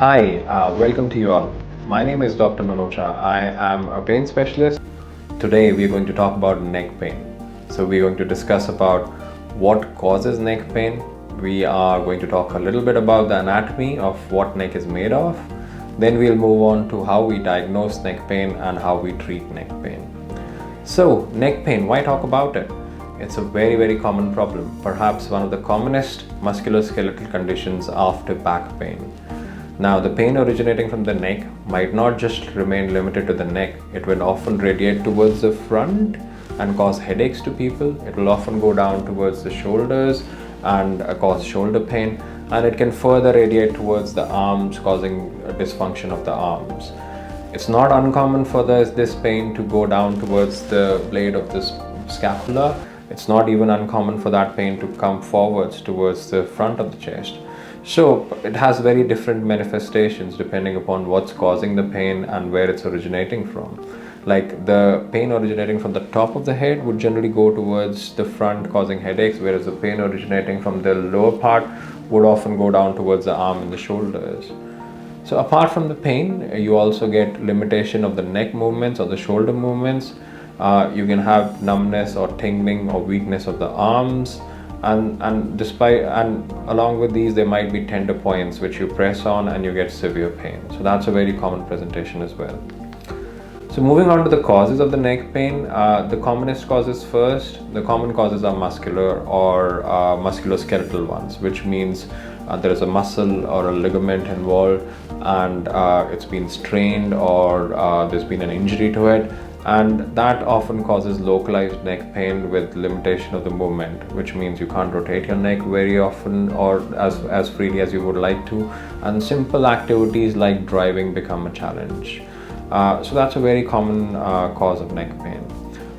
Hi, welcome to you all. My name is Dr. Manocha. I am a pain specialist. Today we are going to talk about neck pain. So we are going to discuss about what causes neck pain. We are going to talk a little bit about the anatomy of what neck is made of. Then we'll move on to how we diagnose neck pain and how we treat neck pain. So neck pain, why talk about it? It's a very common problem, perhaps one of the commonest musculoskeletal conditions after back pain. Now, the pain originating from the neck might not just remain limited to the neck. It will often radiate towards the front and cause headaches to people. It will often go down towards the shoulders and cause shoulder pain, and it can further radiate towards the arms, causing a dysfunction of the arms. It's not uncommon for this pain to go down towards the blade of the scapula. It's not even uncommon for that pain to come forwards towards the front of the chest. So it has very different manifestations depending upon what's causing the pain and where it's originating from. Like the pain originating from the top of the head would generally go towards the front, causing headaches, whereas the pain originating from the lower part would often go down towards the arm and the shoulders. So apart from the pain, you also get limitation of the neck movements or the shoulder movements. You can have numbness or tingling or weakness of the arms. And along with these there might be tender points which you press on and you get severe pain. So that's a very common presentation as well. So moving on to the causes of the neck pain, the commonest causes first. The common causes are muscular or musculoskeletal ones, which means there is a muscle or a ligament involved and it's been strained or there's been an injury to it. And that often causes localized neck pain with limitation of the movement, which means you can't rotate your neck very often or as freely as you would like to, and simple activities like driving become a challenge. So that's a very common cause of neck pain.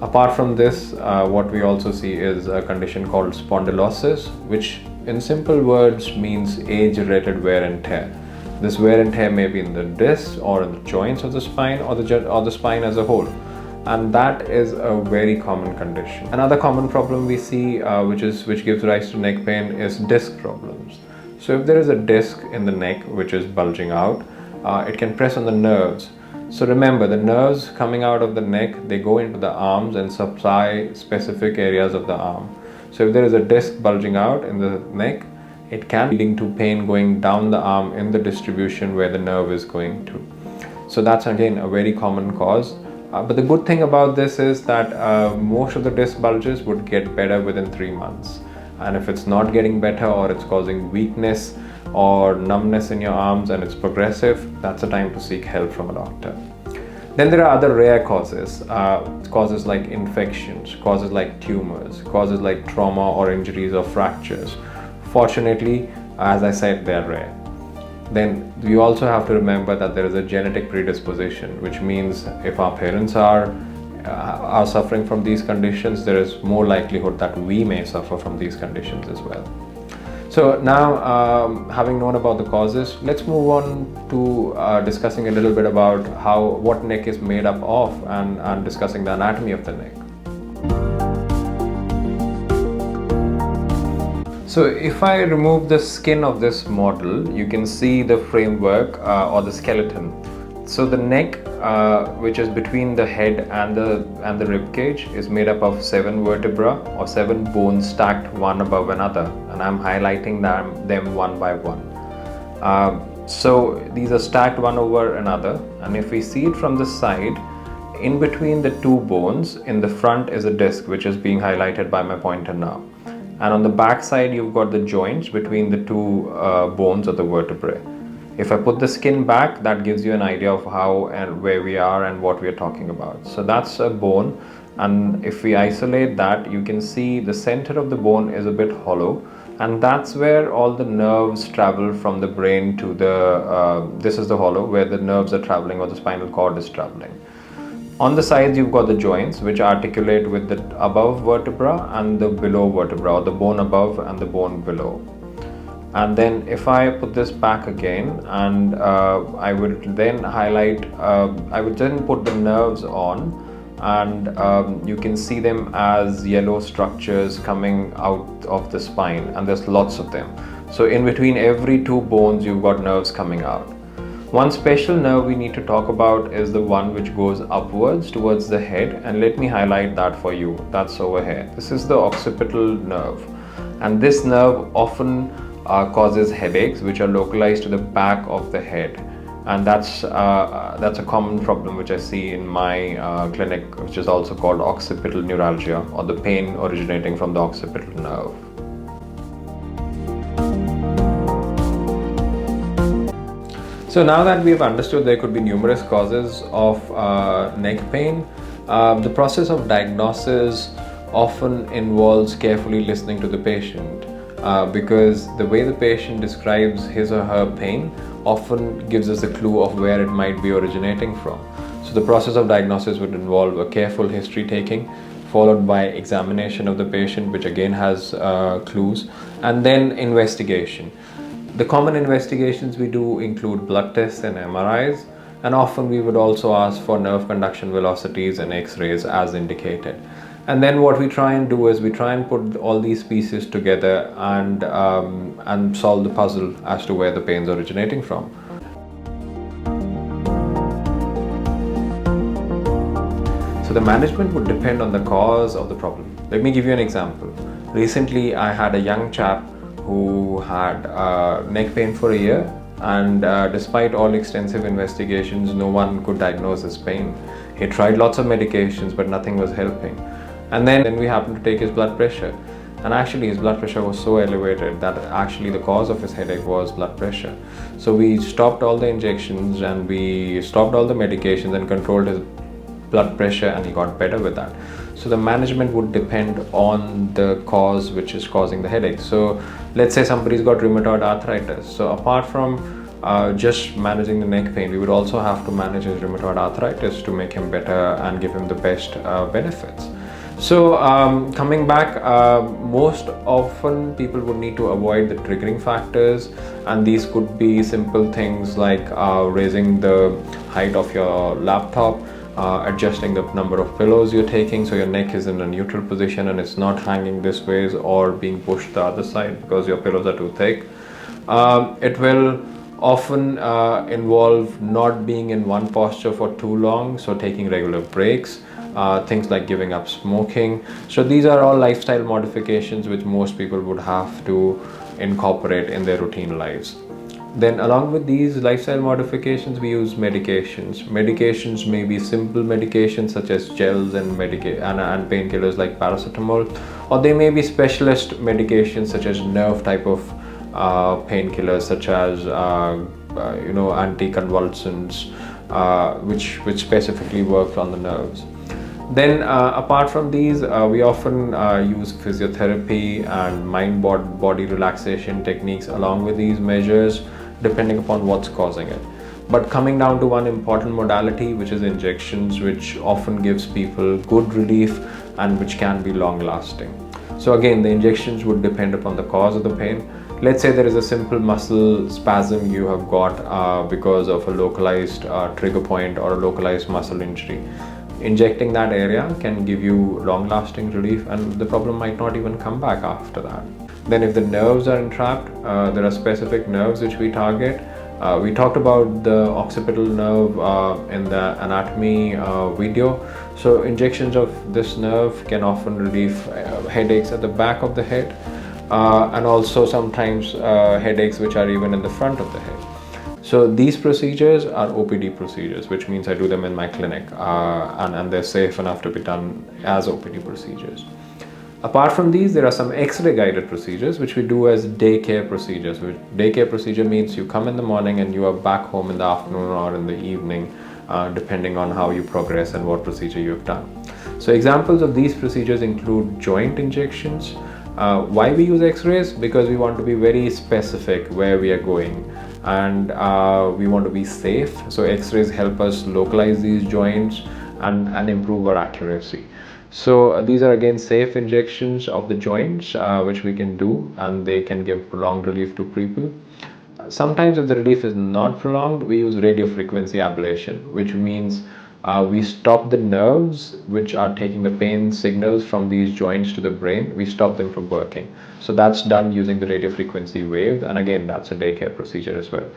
Apart from this, what we also see is a condition called spondylosis, which in simple words means age-related wear and tear. This wear and tear may be in the discs or in the joints of the spine or the spine as a whole. And that is a very common condition. Another common problem we see which gives rise to neck pain is disc problems. So if there is a disc in the neck which is bulging out, it can press on the nerves. So remember, the nerves coming out of the neck, they go into the arms and supply specific areas of the arm. So if there is a disc bulging out in the neck, it can lead to pain going down the arm in the distribution where the nerve is going to. So that's again a very common cause. But the good thing about this is that most of the disc bulges would get better within 3 months. And if it's not getting better or it's causing weakness or numbness in your arms and it's progressive, that's a time to seek help from a doctor. Then there are other rare causes, causes like infections, causes like tumors, causes like trauma or injuries or fractures. Fortunately, as I said, they're rare. Then we also have to remember that there is a genetic predisposition, which means if our parents are suffering from these conditions, there is more likelihood that we may suffer from these conditions as well. So now, having known about the causes, let's move on to discussing a little bit about what neck is made up of and discussing the anatomy of the neck. So if I remove the skin of this model, you can see the framework or the skeleton. So the neck, which is between the head and the rib cage, is made up of 7 vertebrae or 7 bones stacked one above another, and I'm highlighting them one by one. So these are stacked one over another, and if we see it from the side, in between the 2 bones in the front is a disc, which is being highlighted by my pointer now. And on the back side, you've got the joints between the 2 bones of the vertebrae. If I put the skin back, that gives you an idea of how and where we are and what we are talking about. So that's a bone, and if we isolate that, you can see the center of the bone is a bit hollow, and that's where all the nerves travel from the brain to this is the hollow where the nerves are traveling or the spinal cord is traveling. On the sides, you've got the joints which articulate with the above vertebra and the below vertebra, or the bone above and the bone below. And then if I put this back again, and I would then put the nerves on, and you can see them as yellow structures coming out of the spine, and there's lots of them. So in between every 2 bones, you've got nerves coming out. One special nerve we need to talk about is the one which goes upwards towards the head, and let me highlight that for you. That's over here. This is the occipital nerve, and this nerve often causes headaches which are localized to the back of the head, and that's a common problem which I see in my clinic, which is also called occipital neuralgia, or the pain originating from the occipital nerve. So now that we have understood there could be numerous causes of neck pain, the process of diagnosis often involves carefully listening to the patient, because the way the patient describes his or her pain often gives us a clue of where it might be originating from. So the process of diagnosis would involve a careful history taking, followed by examination of the patient, which again has clues, and then investigation. The common investigations we do include blood tests and MRIs, and often we would also ask for nerve conduction velocities and X-rays as indicated. And then what we try and do is we try and put all these pieces together and solve the puzzle as to where the pain's originating from. So the management would depend on the cause of the problem. Let me give you an example. Recently I had a young chap who had neck pain for a year, and despite all extensive investigations, no one could diagnose his pain. He tried lots of medications, but nothing was helping. And then we happened to take his blood pressure, and actually his blood pressure was so elevated that actually the cause of his headache was blood pressure. So we stopped all the injections and we stopped all the medications and controlled his blood pressure, and he got better with that. So the management would depend on the cause which is causing the headache. So let's say somebody's got rheumatoid arthritis. So apart from just managing the neck pain, we would also have to manage his rheumatoid arthritis to make him better and give him the best benefits. So coming back, most often people would need to avoid the triggering factors, and these could be simple things like raising the height of your laptop, adjusting the number of pillows you're taking so your neck is in a neutral position and it's not hanging this way or being pushed the other side because your pillows are too thick. It will often involve not being in one posture for too long, so taking regular breaks, things like giving up smoking. So these are all lifestyle modifications which most people would have to incorporate in their routine lives. Then along with these lifestyle modifications, we use medications. Medications may be simple medications such as gels and painkillers like paracetamol, or they may be specialist medications such as nerve type of painkillers such as anticonvulsants, which specifically work on the nerves. Then apart from these, we often use physiotherapy and mind-body relaxation techniques along with these measures, depending upon what's causing it. But coming down to one important modality, which is injections, which often gives people good relief and which can be long lasting. So again, the injections would depend upon the cause of the pain. Let's say there is a simple muscle spasm you have got because of a localized trigger point or a localized muscle injury. Injecting that area can give you long lasting relief, and the problem might not even come back after that. Then if the nerves are entrapped, there are specific nerves which we target. We talked about the occipital nerve in the anatomy video. So injections of this nerve can often relieve headaches at the back of the head, and also sometimes headaches which are even in the front of the head. So these procedures are OPD procedures, which means I do them in my clinic, and they're safe enough to be done as OPD procedures. Apart from these, there are some X-ray guided procedures which we do as daycare procedures. Daycare procedure means you come in the morning and you are back home in the afternoon or in the evening, depending on how you progress and what procedure you have done. So examples of these procedures include joint injections. Why we use X-rays? Because we want to be very specific where we are going, and we want to be safe. So X-rays help us localize these joints and improve our accuracy. So these are again safe injections of the joints which we can do, and they can give prolonged relief to people. Sometimes if the relief is not prolonged, we use radiofrequency ablation, which means we stop the nerves which are taking the pain signals from these joints to the brain. We stop them from working. So that's done using the radiofrequency wave, and again that's a daycare procedure as well.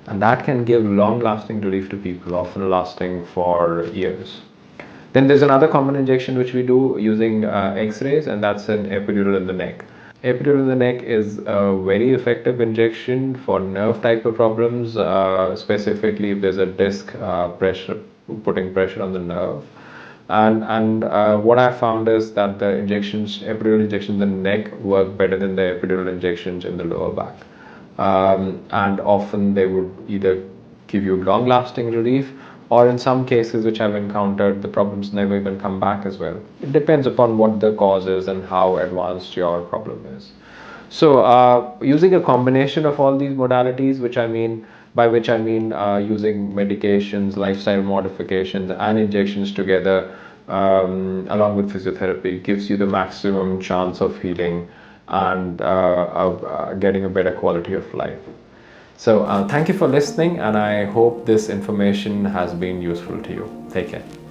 and that can give long lasting relief to people, often lasting for years. Then there's another common injection which we do using x-rays, and that's an epidural in the neck. Epidural in the neck is a very effective injection for nerve type of problems, specifically if there's a disc pressure, putting pressure on the nerve. And what I found is that the injections, epidural injections in the neck, work better than the epidural injections in the lower back. And often they would either give you long lasting relief, or in some cases which I've encountered, the problems never even come back as well. It depends upon what the cause is and how advanced your problem is. So using a combination of all these modalities, which I mean using medications, lifestyle modifications, and injections together, along with physiotherapy, gives you the maximum chance of healing and of getting a better quality of life. So thank you for listening, and I hope this information has been useful to you. Take care.